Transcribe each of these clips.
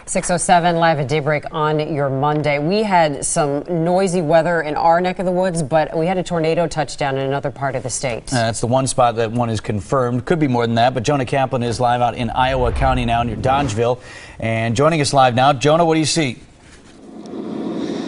6:07 live at daybreak on your Monday. We had some noisy weather in our neck of the woods, but we had a tornado touchdown in another part of the state. That's the one spot that one is confirmed. Could be more than that, but Jonah Kaplan is live out in Iowa County now near Dodgeville. And joining us live now, Jonah, what do you see?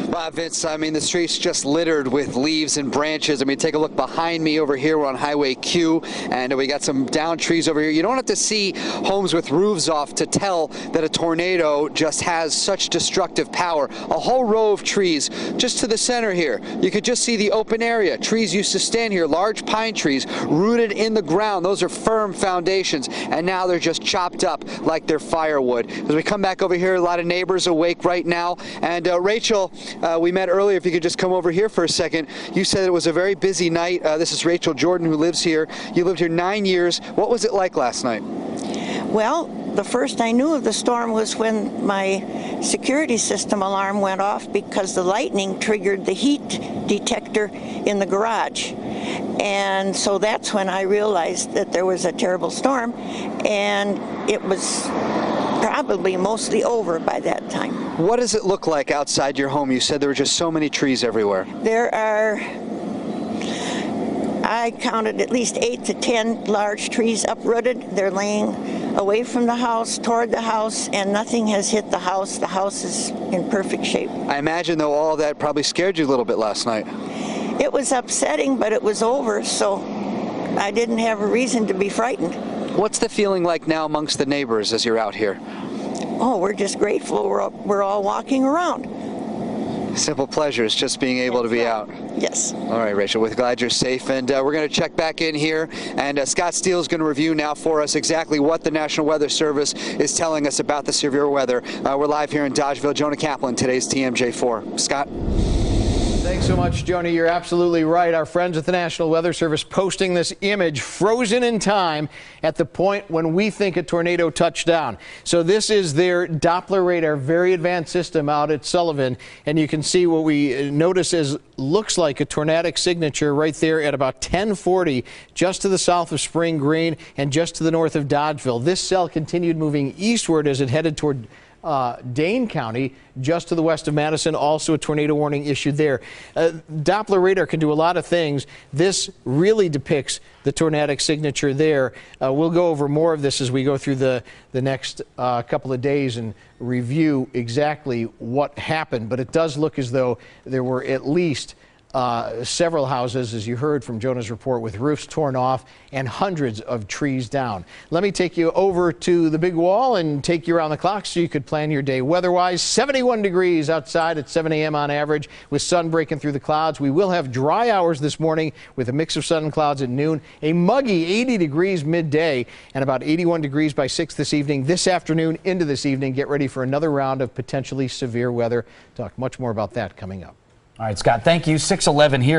Wow, Vince, I mean, the street's just littered with leaves and branches. I mean, take a look behind me over here. We're on Highway Q, and we got some downed trees over here. You don't have to see homes with roofs off to tell that a tornado just has such destructive power. A whole row of trees just to the center here. You could just see the open area. Trees used to stand here, large pine trees rooted in the ground. Those are firm foundations, and now they're just chopped up like they're firewood. As we come back over here, a lot of neighbors awake right now. And Rachel, we met earlier. If you could just come over here for a second. You said it was a very busy night. This is Rachel Jordan, who lives here. You lived here 9 years. What was it like last night? Well, the first I knew of the storm was when my security system alarm went off because the lightning triggered the heat detector in the garage. And so that's when I realized that there was a terrible storm, and it was probably mostly over by that time. What does it look like outside your home? You said there were just so many trees everywhere. There are, I counted at least 8 to 10 large trees uprooted. They're laying away from the house, toward the house, and nothing has hit the house. The house is in perfect shape. I imagine, though, all of that probably scared you a little bit last night. It was upsetting, but it was over, so I didn't have a reason to be frightened. What's the feeling like now amongst the neighbors as you're out here? Oh, we're just grateful we're all walking around. Simple pleasures, just being able to be out. Yes. All right, Rachel, we're glad you're safe, and we're going to check back in here, and Scott Steele is going to review now for us exactly what the National Weather Service is telling us about the severe weather. We're live here in Dodgeville. Jonah Kaplan, today's TMJ4. Scott? Thanks so much, Jonah. You're absolutely right. Our friends at the National Weather Service posting this image frozen in time at the point when we think a tornado touched down. So this is their Doppler radar, very advanced system out at Sullivan. And you can see what we notice as looks like a tornadic signature right there at about 1040, just to the south of Spring Green and just to the north of Dodgeville. This cell continued moving eastward as it headed toward Dane County, just to the west of Madison. Also a tornado warning issued there. Doppler radar can do a lot of things. This really depicts the tornadic signature there. We'll go over more of this as we go through the next couple of days and review exactly what happened. But it does look as though there were at least several houses, as you heard from Jonah's report, with roofs torn off and hundreds of trees down. Let me take you over to the big wall and take you around the clock so you could plan your day weather-wise. 71 degrees outside at 7 a.m. on average with sun breaking through the clouds. We will have dry hours this morning with a mix of sun and clouds at noon. A muggy 80 degrees midday and about 81 degrees by 6 this evening. This afternoon into this evening, get ready for another round of potentially severe weather. Talk much more about that coming up. All right, Scott, thank you. 6:11 here.